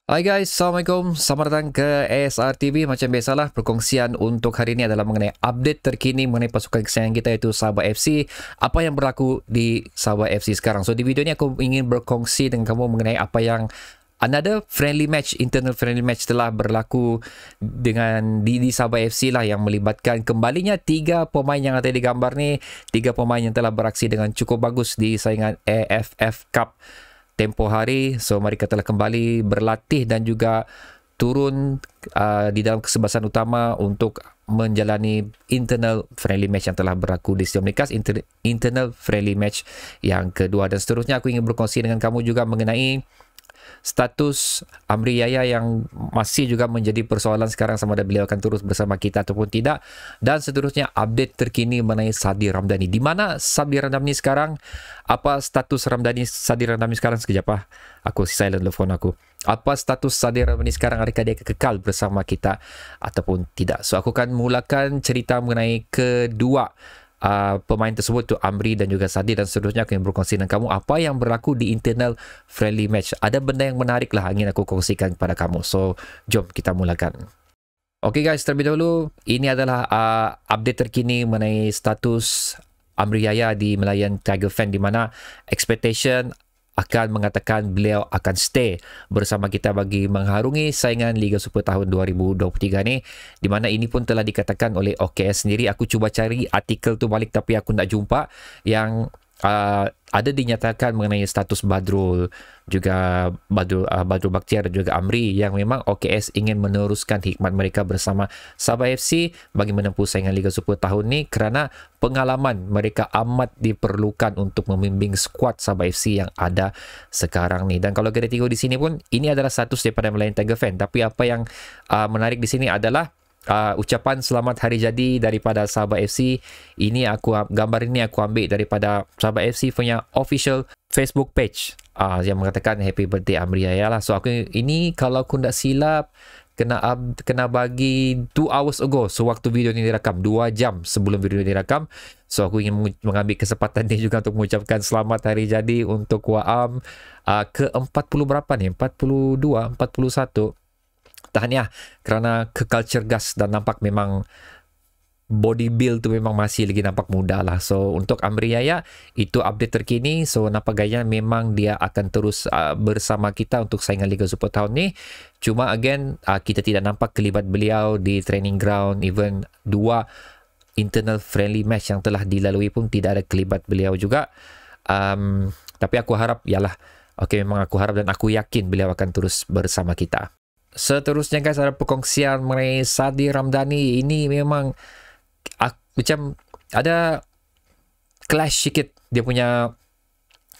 Hai guys, Assalamualaikum. Selamat datang ke ASR TV. Macam biasalah, perkongsian untuk hari ini adalah mengenai update terkini mengenai pasukan kesayangan kita iaitu Sabah FC. Apa yang berlaku di Sabah FC sekarang. So, di video ini aku ingin berkongsi dengan kamu mengenai apa yang another friendly match, internal friendly match telah berlaku dengan di Sabah FC lah, yang melibatkan kembalinya tiga pemain yang ada di gambar ni. Tiga pemain yang telah beraksi dengan cukup bagus di saingan AFF Cup tempoh hari. So mereka telah kembali berlatih dan juga turun di dalam kesebasan utama untuk menjalani internal friendly match yang telah berlaku di Stadium Nikas, internal friendly match yang kedua. Dan seterusnya aku ingin berkongsi dengan kamu juga mengenai status Amri Yahya yang masih juga menjadi persoalan sekarang, sama ada beliau akan terus bersama kita ataupun tidak. Dan seterusnya update terkini mengenai Sadi Ramdhani. Di mana Sadi Ramdhani sekarang? Apa status Sadi Ramdhani sekarang? Sekejap aku silent telefon aku. Apa status Sadi Ramdhani sekarang? Adakah dia kekal bersama kita ataupun tidak? So aku akan mulakan cerita mengenai kedua pemain tersebut, tu Amri dan juga Sadi, dan seterusnya aku ingin berkongsi dengan kamu apa yang berlaku di internal friendly match. Ada benda yang menarik lah ingin aku kongsikan kepada kamu. So jom kita mulakan. Okay guys, terlebih dahulu ini adalah update terkini mengenai status Amri Yahya di Melayan Tiger Fan, di mana expectation akan mengatakan beliau akan stay bersama kita bagi mengharungi saingan Liga Super tahun 2023 ni, di mana ini pun telah dikatakan oleh OKS sendiri. Aku cuba cari artikel tu balik tapi aku tak jumpa yang ada dinyatakan mengenai status Badrul, juga Badrul Bakhtiar dan juga Amri, yang memang OKS ingin meneruskan hikmat mereka bersama Sabah FC bagi menempuh saingan Liga Super tahun ni, kerana pengalaman mereka amat diperlukan untuk membimbing skuad Sabah FC yang ada sekarang ni. Dan kalau kita tengok di sini pun, ini adalah status daripada Melayan Tiger Fan, tapi apa yang menarik di sini adalah ucapan selamat hari jadi daripada Sabah FC. Gambar ini aku ambil daripada Sabah FC punya official Facebook page yang mengatakan happy birthday Amri Yahya lah. So ini kalau aku tak silap kena bagi 2 hours ago. So waktu video ini direkam, 2 jam sebelum video ini direkam. So aku ingin mengambil kesempatan ini juga untuk mengucapkan selamat hari jadi untuk Waam ke 40 berapa ni? 42, 41. Tahniah kerana kekal cergas dan nampak memang body build tu memang masih lagi nampak muda lah. So untuk Amri Yahya itu update terkini. So nampak gaya memang dia akan terus bersama kita untuk saingan Liga Super tahun ni. Cuma again kita tidak nampak kelibat beliau di training ground. Even 2 internal friendly match yang telah dilalui pun tidak ada kelibat beliau juga. Tapi aku harap memang aku harap dan aku yakin beliau akan terus bersama kita. Seterusnya guys, ada perkongsian mengenai Sadi Ramdhani. Ini memang macam ada clash sikit dia punya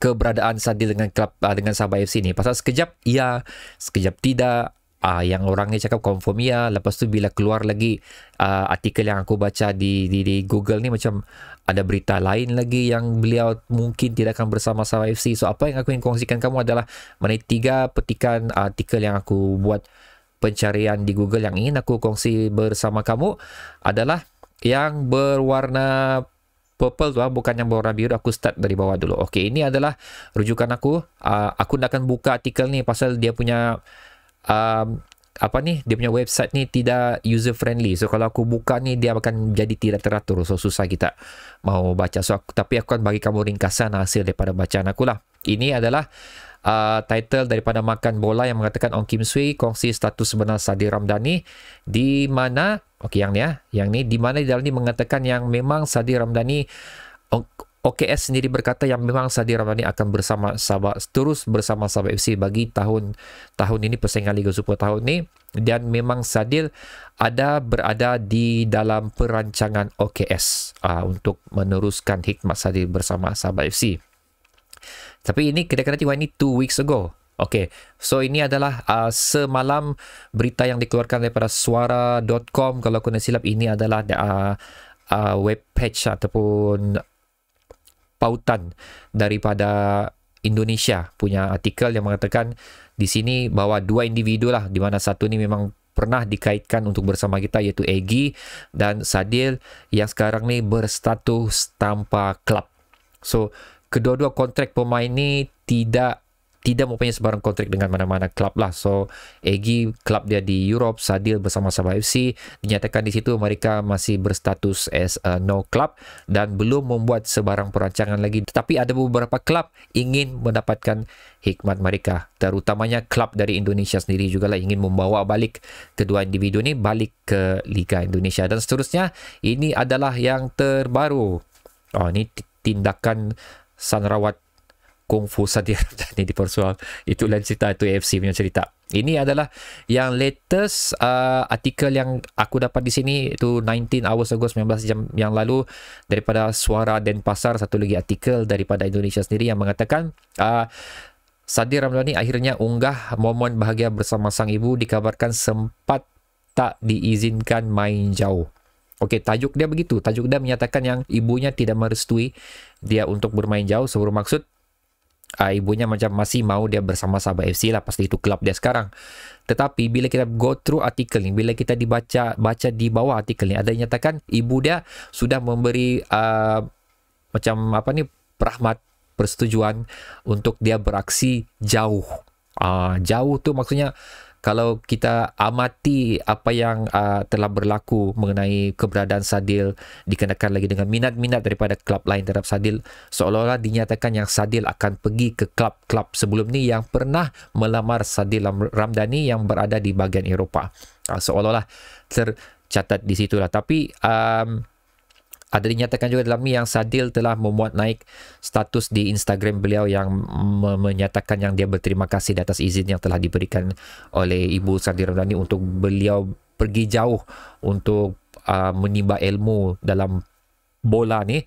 keberadaan Sadi dengan klub dengan Sabah FC ni. Pasal sekejap ya, sekejap tidak. Yang orang ni cakap confirm ya, lepas tu bila keluar lagi artikel yang aku baca di Google ni, macam ada berita lain lagi yang beliau mungkin tidak akan bersama Sabah FC. So apa yang aku ingin kongsikan kamu adalah mengenai 3 petikan artikel yang aku buat pencarian di Google yang ingin aku kongsi bersama kamu adalah yang berwarna purple tu, bukan yang berwarna biru. Aku start dari bawah dulu. Okey, ini adalah rujukan aku. Aku nak akan buka artikel ni pasal dia punya dia punya website ni tidak user friendly. So kalau aku buka ni dia akan jadi tidak teratur. So susah kita mau baca. Tapi aku akan bagi kamu ringkasan hasil daripada bacaan aku lah. Ini adalah title daripada Makan Bola yang mengatakan Ong Kim Sui kongsi status sebenar Sadi Ramdhani, di mana yang ni di mana di dalam ni mengatakan yang memang Sadi Ramdhani, OKS sendiri berkata yang memang Sadi Ramdhani akan terus bersama Sabah FC bagi tahun ini, persaingan Liga Super tahun ni, dan memang Sadil berada di dalam perancangan OKS untuk meneruskan hikmat Sadil bersama Sabah FC. Tapi ini kena tengok, ini 2 weeks ago. Okay, so ini adalah semalam berita yang dikeluarkan daripada suara.com. Kalau aku nak silap, ini adalah web page ataupun pautan daripada Indonesia punya artikel yang mengatakan di sini bahawa 2 individu lah, di mana satu ni memang pernah dikaitkan untuk bersama kita, iaitu Egy dan Sadil, yang sekarang ni berstatus tanpa klub. So kedua-dua kontrak pemain ni tidak tidak mempunyai sebarang kontrak dengan mana-mana klub lah. So Egy klub dia di Europe, Sadil bersama Sabah FC, dinyatakan di situ mereka masih berstatus as a no club dan belum membuat sebarang perancangan lagi. Tetapi ada beberapa klub ingin mendapatkan hikmat mereka, terutamanya klub dari Indonesia sendiri juga lah ingin membawa balik kedua individu ni balik ke Liga Indonesia dan seterusnya. Ini adalah yang terbaru. Ini tindakan Sanrawat Kungfu Sadir Ramdhani dipersoal. Itu lain cerita, itu AFC punya cerita. Ini adalah yang latest artikel yang aku dapat di sini, itu 19 hours ago, 19 jam yang lalu, daripada Suara Denpasar. Satu lagi artikel daripada Indonesia sendiri yang mengatakan Sadir Ramdhani akhirnya unggah momen bahagia bersama sang ibu, dikabarkan sempat tak diizinkan main jauh. Okey, tajuk dia begitu. Tajuk dia menyatakan yang ibunya tidak merestui dia untuk bermain jauh. So, bermaksud ibunya macam masih mau dia bersama Sabah FC lah, pasti itu klub dia sekarang. Tetapi bila kita go through artikel ni, bila kita baca di bawah artikel ni, ada yang nyatakan ibu dia sudah memberi macam apa ni, rahmat, persetujuan untuk dia beraksi jauh. Jauh tu maksudnya kalau kita amati apa yang telah berlaku mengenai keberadaan Sadil, dikenakan lagi dengan minat-minat daripada klub lain terhadap Sadil, seolah-olah dinyatakan yang Sadil akan pergi ke klub-klub sebelum ni yang pernah melamar Sadir Ramdhani yang berada di bahagian Eropah. Seolah-olah tercatat di situlah. Tapi ada dinyatakan juga dalam ni yang Sadil telah memuat naik status di Instagram beliau yang menyatakan yang dia berterima kasih di atas izin yang telah diberikan oleh Ibu Sadir Ramdhani untuk beliau pergi jauh untuk menimba ilmu dalam bola ni.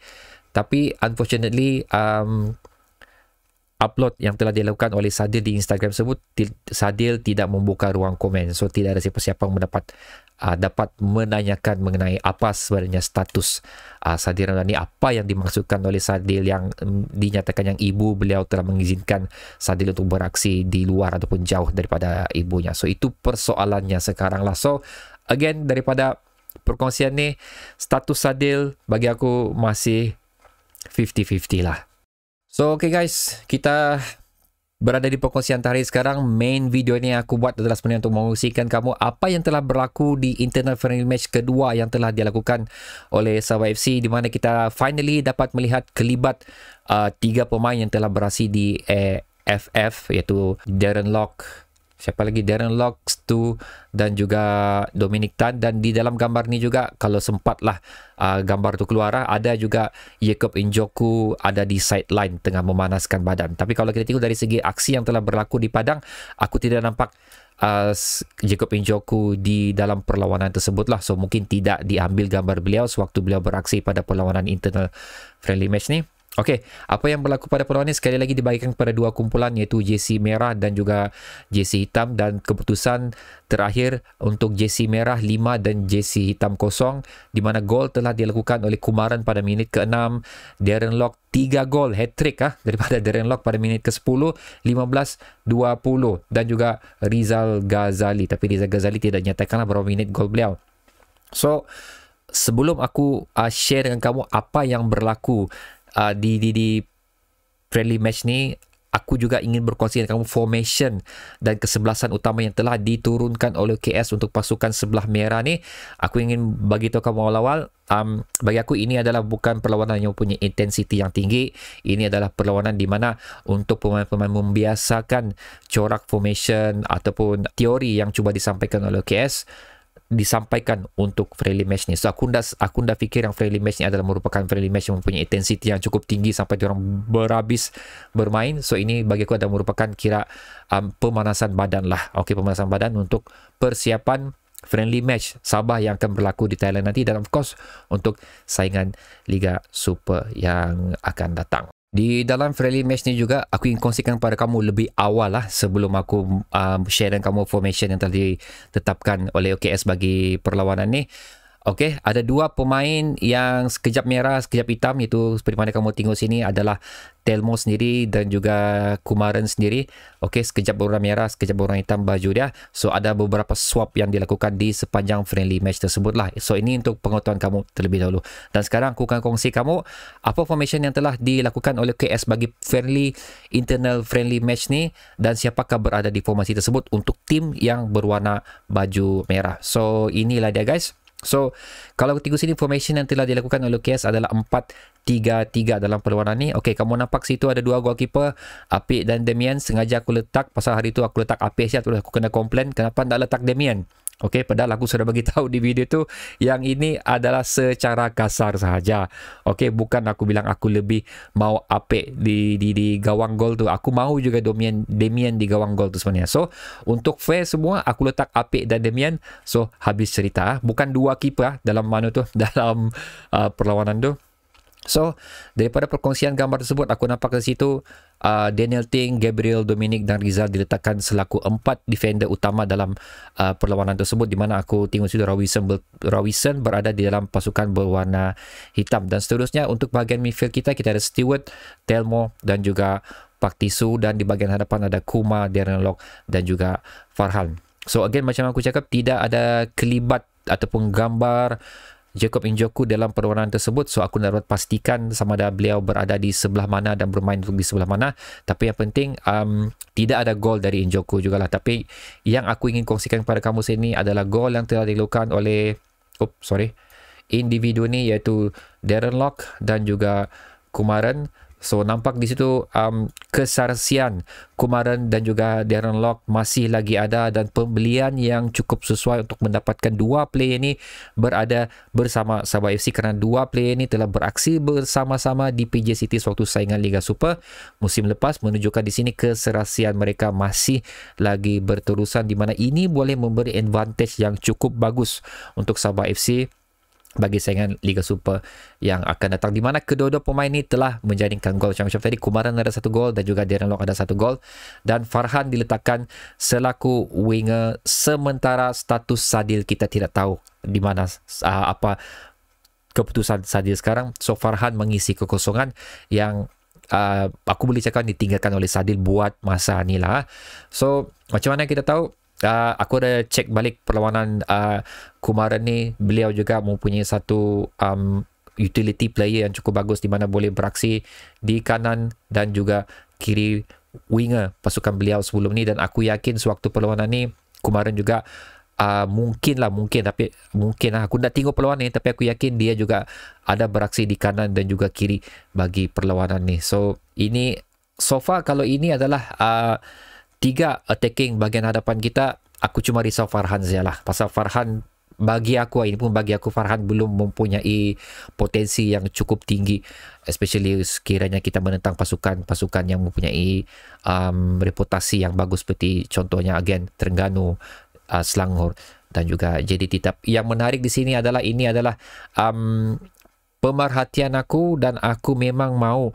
Tapi unfortunately upload yang telah dilakukan oleh Sadil di Instagram tersebut, Sadil tidak membuka ruang komen. So tidak ada siapa-siapa yang dapat menanyakan mengenai apa sebenarnya status Sadir Ramdhani, apa yang dimaksudkan oleh Sadil yang dinyatakan yang ibu beliau telah mengizinkan Sadil untuk beraksi di luar ataupun jauh daripada ibunya. So itu persoalannya sekarang lah. So again, daripada perkongsian ni, status Sadil bagi aku masih 50-50 lah. So okay guys, kita berada di perkongsian tarikh sekarang. Main video ni aku buat adalah sebenarnya untuk mengungsikan kamu apa yang telah berlaku di internal friendly match kedua yang telah dilakukan oleh Sabah FC, di mana kita finally dapat melihat kelibat 3 pemain yang telah beraksi di AFF, iaitu Darren Lock, siapa lagi, Darren Lock, Stu dan juga Dominic Tan. Dan di dalam gambar ni juga, kalau sempatlah gambar tu keluar, ada juga Jacob Injoku ada di sideline tengah memanaskan badan. Tapi kalau kita tengok dari segi aksi yang telah berlaku di padang, aku tidak nampak Jacob Injoku di dalam perlawanan tersebut lah. So mungkin tidak diambil gambar beliau sewaktu beliau beraksi pada perlawanan internal friendly match ni. Okey, apa yang berlaku pada perlawanan ini sekali lagi dibagikan kepada dua kumpulan, iaitu jersey merah dan juga jersey hitam, dan keputusan terakhir untuk jersey merah 5 dan jersey hitam 0, di mana gol telah dilakukan oleh Kumaran pada minit ke-6, Darren Lock 3 gol, hat-trick daripada Darren Lock pada minit ke-10, 15, 20, dan juga Rizal Ghazali. Tapi Rizal Ghazali tidak nyatakanlah berapa minit gol beliau. So sebelum aku share dengan kamu apa yang berlaku di friendly match ni, aku juga ingin berkongsi dengan kamu formation dan kesebelasan utama yang telah diturunkan oleh KS untuk pasukan sebelah merah ni. Aku ingin bagi tahu kamu awal-awal, bagi aku ini adalah bukan perlawanan yang mempunyai intensiti yang tinggi. Ini adalah perlawanan di mana untuk pemain-pemain membiasakan corak formation ataupun teori yang cuba disampaikan oleh KS disampaikan untuk friendly match ni. So aku dah fikir yang friendly match ni adalah merupakan friendly match yang mempunyai intensiti yang cukup tinggi sampai diorang berhabis bermain. So ini bagi aku adalah merupakan kira pemanasan badan lah. Okey, pemanasan badan untuk persiapan friendly match Sabah yang akan berlaku di Thailand nanti, dan of course untuk saingan Liga Super yang akan datang. Di dalam friendly match ni juga aku ingin kongsikan kepada kamu lebih awal lah, sebelum aku share dengan kamu formation yang telah ditetapkan oleh OKS bagi perlawanan ni. Okey, ada dua pemain yang sekejap merah, sekejap hitam, itu seperti mana kamu tengok sini adalah Telmo sendiri dan juga Kumaran sendiri. Okey, sekejap berwarna merah, sekejap berwarna hitam baju dia. So ada beberapa swap yang dilakukan di sepanjang friendly match tersebut lah. So ini untuk pengetahuan kamu terlebih dahulu. Dan sekarang aku akan kongsi kamu apa formation yang telah dilakukan oleh KS bagi internal friendly match ni dan siapakah berada di formasi tersebut untuk tim yang berwarna baju merah. So inilah dia guys. So, kalau tengok sini formation yang telah dilakukan oleh KS adalah 4-3-3 dalam perlawanan ni. Okey, kamu nampak situ ada dua goalkeeper, Apik dan Damian. Sengaja aku letak, pasal hari tu aku letak Apik siap, aku kena komplain kenapa tak letak Damian. Okey, padahal aku sudah bagi tahu di video tu yang ini adalah secara kasar sahaja. Okey, bukan aku bilang aku lebih mau Apik di gawang gol tu. Aku mahu juga Damian di gawang gol tu sebenarnya. So, untuk fair semua aku letak Apik dan Damian. So, habis cerita. Bukan dua keeper dalam mana tu, dalam perlawanan tu. So, daripada perkongsian gambar tersebut, aku nampak di situ Daniel Ting, Gabriel, Dominic dan Rizal diletakkan selaku 4 defender utama dalam perlawanan tersebut, di mana aku tengok situ Rawison berada di dalam pasukan berwarna hitam. Dan seterusnya untuk bahagian midfield kita ada Stewart, Telmo dan juga Pak Tisu, dan di bahagian hadapan ada Kuma, Darren Lock dan juga Farhan. So again, macam aku cakap, tidak ada kelibat ataupun gambar Jacob Njoku dalam perlawanan tersebut. So aku nak dapat pastikan sama ada beliau berada di sebelah mana dan bermain di sebelah mana. Tapi yang penting tidak ada gol dari Njoku jugalah. Tapi yang aku ingin kongsikan kepada kamu sini adalah gol yang telah dilakukan oleh individu ni, iaitu Darren Lock dan juga Kumaran. So nampak di situ kesarsian Kumaran dan juga Darren Lock masih lagi ada, dan pembelian yang cukup sesuai untuk mendapatkan dua player ini berada bersama Sabah FC, kerana dua player ini telah beraksi bersama-sama di PJ City sewaktu saingan Liga Super musim lepas, menunjukkan di sini keserasian mereka masih lagi berterusan, di mana ini boleh memberi advantage yang cukup bagus untuk Sabah FC bagi saingan Liga Super yang akan datang, di mana kedua-dua pemain ini telah menjaringkan gol. Macam tadi, Kumaran ada 1 gol dan juga Darren Lock ada 1 gol, dan Farhan diletakkan selaku winger, sementara status Sadil kita tidak tahu di mana apa keputusan Sadil sekarang. So Farhan mengisi kekosongan yang aku boleh cakap ditinggalkan oleh Sadil buat masa ni lah. So macam mana kita tahu? Aku ada cek balik perlawanan Kumaran ni. Beliau juga mempunyai satu utility player yang cukup bagus, di mana boleh beraksi di kanan dan juga kiri winger pasukan beliau sebelum ni. Dan aku yakin sewaktu perlawanan ni Kumaran juga mungkin aku nak tengok perlawanan ni, tapi aku yakin dia juga ada beraksi di kanan dan juga kiri bagi perlawanan ni. So ini so far, kalau ini adalah 3 attacking bahagian hadapan kita, aku cuma risau Farhan sajalah. Pasal Farhan bagi aku Farhan belum mempunyai potensi yang cukup tinggi, especially sekiranya kita menentang pasukan yang mempunyai reputasi yang bagus seperti contohnya Agen Terengganu, Selangor dan juga JD Titap. Yang menarik di sini adalah pemerhatian aku, dan aku memang mau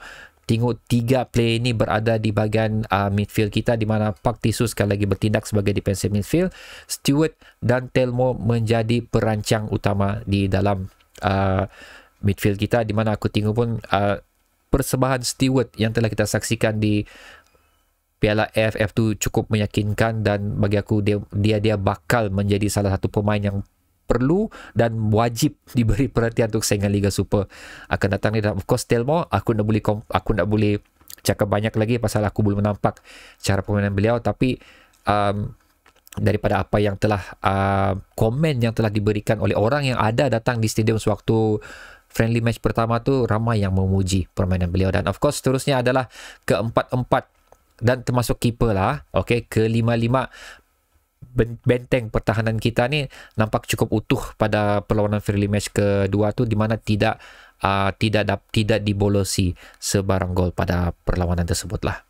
tengok 3 player ini berada di bahagian midfield kita, di mana Pak Tisu sekali lagi bertindak sebagai defensive midfield, Stewart dan Telmo menjadi perancang utama di dalam midfield kita, di mana aku tengok pun persembahan Stewart yang telah kita saksikan di Piala AFF tu cukup meyakinkan, dan bagi aku dia bakal menjadi salah satu pemain yang perlu dan wajib diberi perhatian untuk saingan Liga Super akan datang ni. Dan of course Telmo, aku nak boleh cakap banyak lagi pasal aku belum nampak cara permainan beliau, tapi daripada apa yang telah komen yang telah diberikan oleh orang yang ada datang di stadium sewaktu friendly match pertama tu, ramai yang memuji permainan beliau. Dan of course seterusnya adalah ke-4-4 dan termasuk keeper lah. Okey, ke-5-5 benteng pertahanan kita ni nampak cukup utuh pada perlawanan friendly match kedua tu, di mana tidak dibolosi sebarang gol pada perlawanan tersebut lah.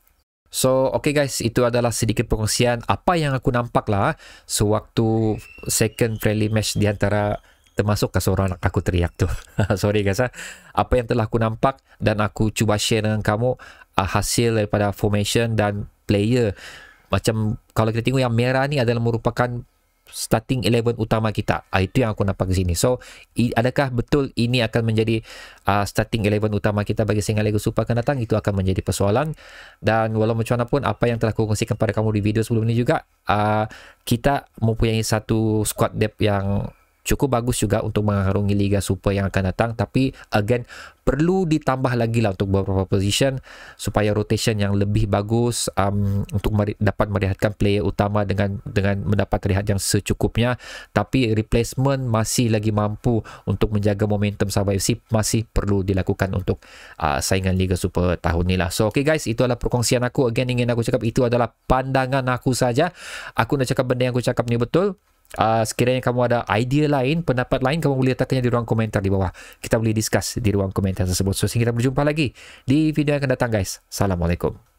So okay guys, itu adalah sedikit perkongsian apa yang aku nampak lah sewaktu second friendly match di antara, termasuk seorang anak aku teriak tu. Sorry guys, apa yang telah aku nampak, dan aku cuba share dengan kamu hasil daripada formation dan player. Macam kalau kita tengok yang merah ni adalah merupakan starting 11 utama kita. Itu yang aku nampak di sini. So, adakah betul ini akan menjadi starting 11 utama kita bagi saingan Liga Super akan datang? Itu akan menjadi persoalan. Dan walau macam mana pun, apa yang telah aku kongsikan pada kamu di video sebelum ini juga, kita mempunyai satu squad depth yang cukup bagus juga untuk mengarungi Liga Super yang akan datang. Tapi again, perlu ditambah lagi lah untuk beberapa position supaya rotation yang lebih bagus, untuk dapat melihatkan player utama dengan mendapat rehat yang secukupnya. Tapi replacement masih lagi mampu untuk menjaga momentum Sabah FC, masih perlu dilakukan untuk saingan Liga Super tahun ni lah. So okay guys, itu adalah perkongsian aku. Again, ingin aku cakap itu adalah pandangan aku saja. Aku nak cakap benda yang aku cakap ni betul. Sekiranya kamu ada idea lain, pendapat lain, kamu boleh letakkannya di ruang komentar di bawah. Kita boleh discuss di ruang komentar tersebut. So, sehingga kita berjumpa lagi di video yang akan datang guys. Assalamualaikum.